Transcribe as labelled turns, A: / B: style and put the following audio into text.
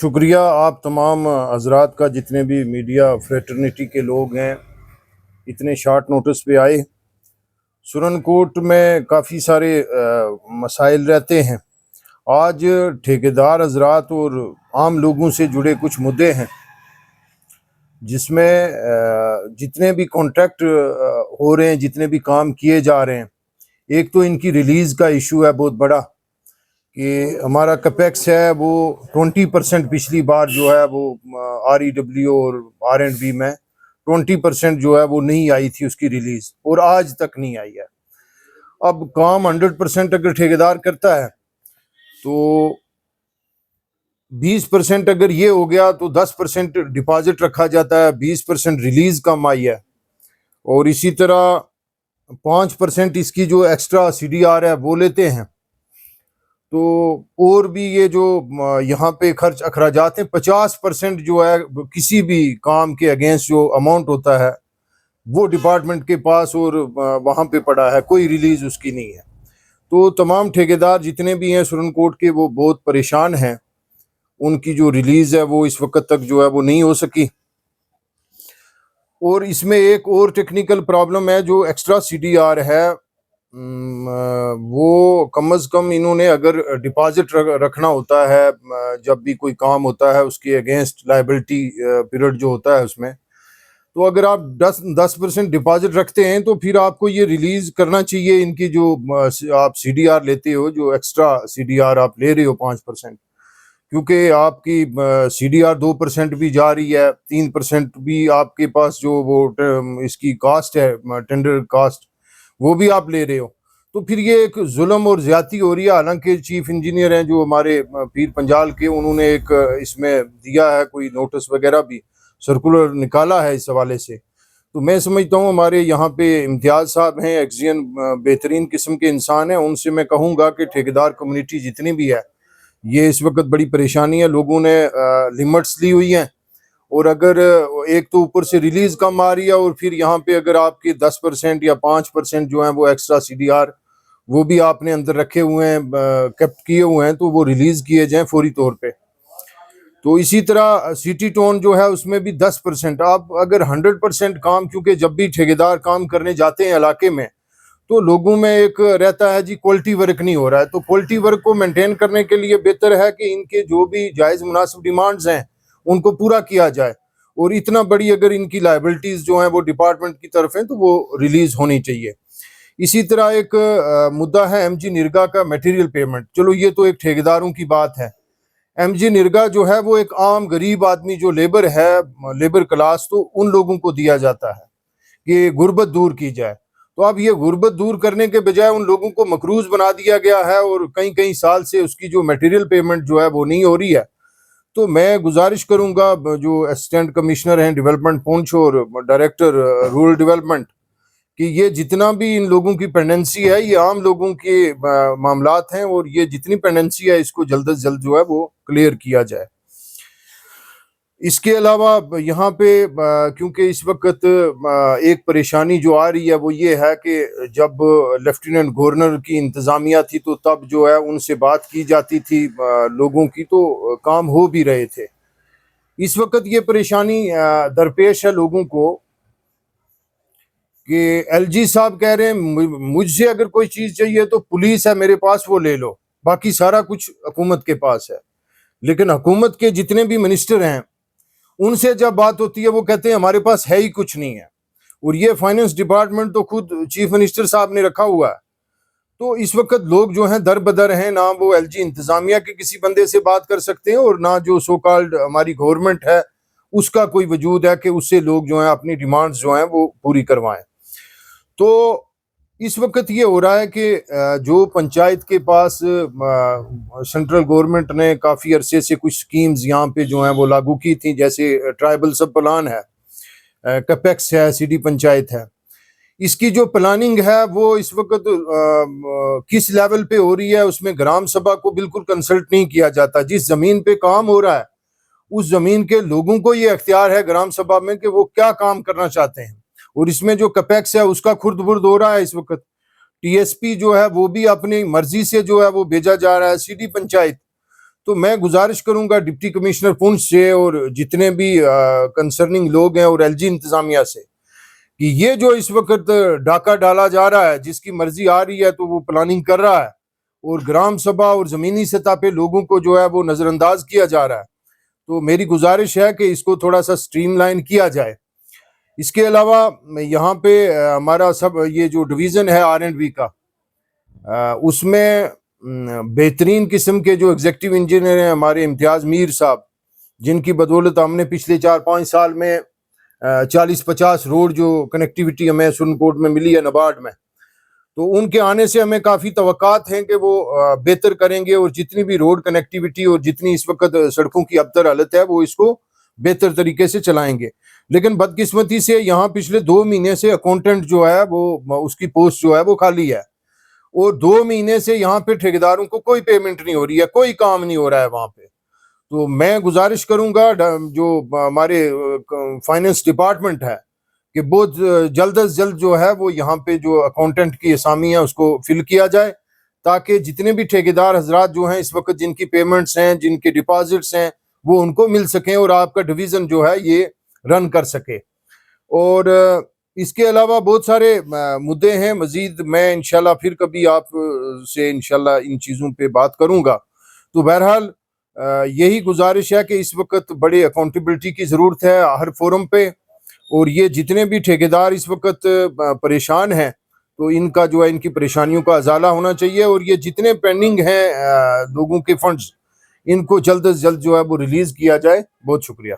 A: شکریہ آپ تمام حضرات کا، جتنے بھی میڈیا فریٹرنیٹی کے لوگ ہیں، اتنے شارٹ نوٹس پہ آئے۔ سرن کوٹ میں کافی سارے مسائل رہتے ہیں۔ آج ٹھیکیدار حضرات اور عام لوگوں سے جڑے کچھ مدعے ہیں، جس میں جتنے بھی کانٹریکٹ ہو رہے ہیں، جتنے بھی کام کیے جا رہے ہیں، ایک تو ان کی ریلیز کا ایشو ہے بہت بڑا، کہ ہمارا کپیکس ہے وہ 20% پچھلی بار جو ہے وہ REW اور R&B میں 20% جو ہے وہ نہیں آئی تھی اس کی ریلیز، اور آج تک نہیں آئی ہے۔ اب کام 100% اگر ٹھیکیدار کرتا ہے تو 20% اگر یہ ہو گیا تو 10% ڈپازٹ رکھا جاتا ہے، 20% ریلیز کم آئی ہے، اور اسی طرح 5% اس کی جو ایکسٹرا CDR ہے وہ لیتے ہیں۔ تو اور بھی یہ جو یہاں پہ خرچ اخراجات ہیں، 50% جو ہے کسی بھی کام کے اگینسٹ جو اماؤنٹ ہوتا ہے وہ ڈپارٹمنٹ کے پاس اور وہاں پہ پڑا ہے، کوئی ریلیز اس کی نہیں ہے۔ تو تمام ٹھیکیدار جتنے بھی ہیں سرن کوٹ کے، وہ بہت پریشان ہیں، ان کی جو ریلیز ہے وہ اس وقت تک جو ہے وہ نہیں ہو سکی۔ اور اس میں ایک اور ٹیکنیکل پرابلم ہے، جو ایکسٹرا CDR ہے وہ کم از کم انہوں نے اگر ڈپازٹ رکھنا ہوتا ہے جب بھی کوئی کام ہوتا ہے اس کے اگینسٹ لائبلٹی پیریڈ جو ہوتا ہے اس میں، تو اگر آپ 10% ڈپازٹ رکھتے ہیں تو پھر آپ کو یہ ریلیز کرنا چاہیے ان کی جو آپ CDR لیتے ہو، جو ایکسٹرا CDR آپ لے رہے ہو 5%، کیونکہ آپ کی CDR 2% بھی جا رہی ہے، 3% بھی آپ کے پاس جو وہ اس کی کاسٹ ہے، ٹینڈر کاسٹ، وہ بھی آپ لے رہے ہو۔ تو پھر یہ ایک ظلم اور زیادتی ہو رہی ہے۔ حالانکہ چیف انجینئر ہیں جو ہمارے پیر پنجال کے، انہوں نے ایک اس میں دیا ہے کوئی نوٹس وغیرہ بھی، سرکولر نکالا ہے اس حوالے سے۔ تو میں سمجھتا ہوں ہمارے یہاں پہ امتیاز صاحب ہیں، ایکسین بہترین قسم کے انسان ہیں، ان سے میں کہوں گا کہ ٹھیکیدار کمیونٹی جتنی بھی ہے، یہ اس وقت بڑی پریشانی ہے، لوگوں نے لیمٹس لی ہوئی ہیں، اور اگر ایک تو اوپر سے ریلیز کم آ رہی ہے، اور پھر یہاں پہ اگر آپ کے 10% یا 5% جو ہیں وہ ایکسٹرا CDR وہ بھی آپ نے اندر رکھے ہوئے ہیں، کیپٹ کیے ہوئے ہیں، تو وہ ریلیز کیے جائیں فوری طور پہ۔ تو اسی طرح سٹی ٹون جو ہے اس میں بھی 10%، آپ اگر 100% کام، کیونکہ جب بھی ٹھیکیدار کام کرنے جاتے ہیں علاقے میں تو لوگوں میں ایک رہتا ہے جی کوالٹی ورک نہیں ہو رہا ہے، تو کوالٹی ورک کو مینٹین کرنے کے لیے بہتر ہے کہ ان کے جو بھی جائز مناسب ڈیمانڈز ہیں ان کو پورا کیا جائے، اور اتنا بڑی اگر ان کی لائبلٹیز جو ہیں وہ ڈپارٹمنٹ کی طرف ہیں تو وہ ریلیز ہونی چاہیے۔ اسی طرح ایک مدعا ہے MG نرگا کا میٹیریل پیمنٹ، چلو یہ تو ایک ٹھیکیداروں کی بات ہے۔ MG نرگا جو ہے وہ ایک عام غریب آدمی جو لیبر ہے، لیبر کلاس، تو ان لوگوں کو دیا جاتا ہے کہ غربت دور کی جائے۔ تو اب یہ غربت دور کرنے کے بجائے ان لوگوں کو مقروض بنا دیا گیا ہے، اور کئی سال سے اس کی جو میٹیریل پیمنٹ جو ہے وہ نہیں ہو رہی ہے۔ تو میں گزارش کروں گا جو اسسٹنٹ کمشنر ہیں ڈیولپمنٹ پونچھ اور ڈائریکٹر رورل ڈیولپمنٹ، کہ یہ جتنا بھی ان لوگوں کی پینڈنسی ہے، یہ عام لوگوں کے معاملات ہیں، اور یہ جتنی پینڈنسی ہے اس کو جلد از جلد جو ہے وہ کلیئر کیا جائے۔ اس کے علاوہ یہاں پہ کیونکہ اس وقت ایک پریشانی جو آ رہی ہے وہ یہ ہے کہ جب لیفٹیننٹ گورنر کی انتظامیہ تھی تو تب جو ہے ان سے بات کی جاتی تھی لوگوں کی، تو کام ہو بھی رہے تھے۔ اس وقت یہ پریشانی درپیش ہے لوگوں کو کہ LG صاحب کہہ رہے ہیں مجھ سے اگر کوئی چیز چاہیے تو پولیس ہے میرے پاس، وہ لے لو، باقی سارا کچھ حکومت کے پاس ہے۔ لیکن حکومت کے جتنے بھی منسٹر ہیں ان سے جب بات ہوتی ہے وہ کہتے ہیں ہمارے پاس ہے ہی کچھ نہیں ہے، اور یہ فائنانس ڈپارٹمنٹ تو خود چیف منسٹر صاحب نے رکھا ہوا ہے۔ تو اس وقت لوگ جو ہیں در بدر ہیں، نہ وہ LG انتظامیہ کے کسی بندے سے بات کر سکتے ہیں، اور نہ جو سو کالڈ ہماری گورنمنٹ ہے اس کا کوئی وجود ہے کہ اس سے لوگ جو ہیں اپنی ڈیمانڈز جو ہیں وہ پوری کروائیں۔ تو اس وقت یہ ہو رہا ہے کہ جو پنچایت کے پاس سینٹرل گورنمنٹ نے کافی عرصے سے کچھ سکیمز یہاں پہ جو ہیں وہ لاگو کی تھیں، جیسے ٹرائبل سب پلان ہے، کپیکس ہے، سٹی پنچایت ہے، اس کی جو پلاننگ ہے وہ اس وقت کس لیول پہ ہو رہی ہے، اس میں گرام سبھا کو بالکل کنسلٹ نہیں کیا جاتا۔ جس زمین پہ کام ہو رہا ہے اس زمین کے لوگوں کو یہ اختیار ہے گرام سبھا میں کہ وہ کیا کام کرنا چاہتے ہیں، اور اس میں جو کپیکس ہے اس کا خرد برد ہو رہا ہے۔ اس وقت TSP جو ہے وہ بھی اپنی مرضی سے جو ہے وہ بھیجا جا رہا ہے سٹی پنچایت۔ تو میں گزارش کروں گا ڈپٹی کمشنر پونچھ سے اور جتنے بھی کنسرننگ لوگ ہیں اور ایل جی انتظامیہ سے کہ یہ جو اس وقت ڈاکہ ڈالا جا رہا ہے، جس کی مرضی آ رہی ہے تو وہ پلاننگ کر رہا ہے، اور گرام سبھا اور زمینی سطح پہ لوگوں کو جو ہے وہ نظر انداز کیا جا رہا ہے، تو میری گزارش ہے کہ اس کو تھوڑا سا سٹریم لائن کیا جائے۔ اس کے علاوہ یہاں پہ ہمارا سب یہ جو ڈویژن ہے R&B کا، اس میں بہترین قسم کے جو ایگزیکٹو انجینئر ہیں ہمارے امتیاز میر صاحب، جن کی بدولت ہم نے پچھلے 4-5 سال میں 40-50 روڈ جو کنیکٹیوٹی ہمیں سرنپور میں ملی ہے نبارڈ میں، تو ان کے آنے سے ہمیں کافی توقعات ہیں کہ وہ بہتر کریں گے، اور جتنی بھی روڈ کنیکٹیوٹی اور جتنی اس وقت سڑکوں کی ابتر حالت ہے وہ اس کو بہتر طریقے سے چلائیں گے۔ لیکن بدقسمتی سے یہاں پچھلے 2 مہینے سے اکاؤنٹنٹ جو ہے وہ اس کی پوسٹ جو ہے وہ خالی ہے، اور 2 مہینے سے یہاں پہ ٹھیکیداروں کو کوئی پیمنٹ نہیں ہو رہی ہے، کوئی کام نہیں ہو رہا ہے وہاں پہ۔ تو میں گزارش کروں گا جو ہمارے فائننس ڈپارٹمنٹ ہے کہ بہت جلد از جلد جو ہے وہ یہاں پہ جو اکاؤنٹنٹ کی اسامی ہے اس کو فل کیا جائے، تاکہ جتنے بھی ٹھیکیدار حضرات جو ہیں اس وقت جن کی پیمنٹس ہیں، جن کے ڈپازٹس ہیں، وہ ان کو مل سکیں اور آپ کا ڈویژن جو ہے یہ رن کر سکے۔ اور اس کے علاوہ بہت سارے مدعے ہیں مزید، میں انشاءاللہ پھر کبھی آپ سے انشاءاللہ ان چیزوں پہ بات کروں گا۔ تو بہرحال یہی گزارش ہے کہ اس وقت بڑے اکاؤنٹیبلٹی کی ضرورت ہے ہر فورم پہ، اور یہ جتنے بھی ٹھیکیدار اس وقت پریشان ہیں تو ان کا جو ہے ان کی پریشانیوں کا ازالہ ہونا چاہیے، اور یہ جتنے پینڈنگ ہیں لوگوں کے فنڈز، ان کو جلد از جلد جو ہے وہ ریلیز کیا جائے۔ بہت شکریہ۔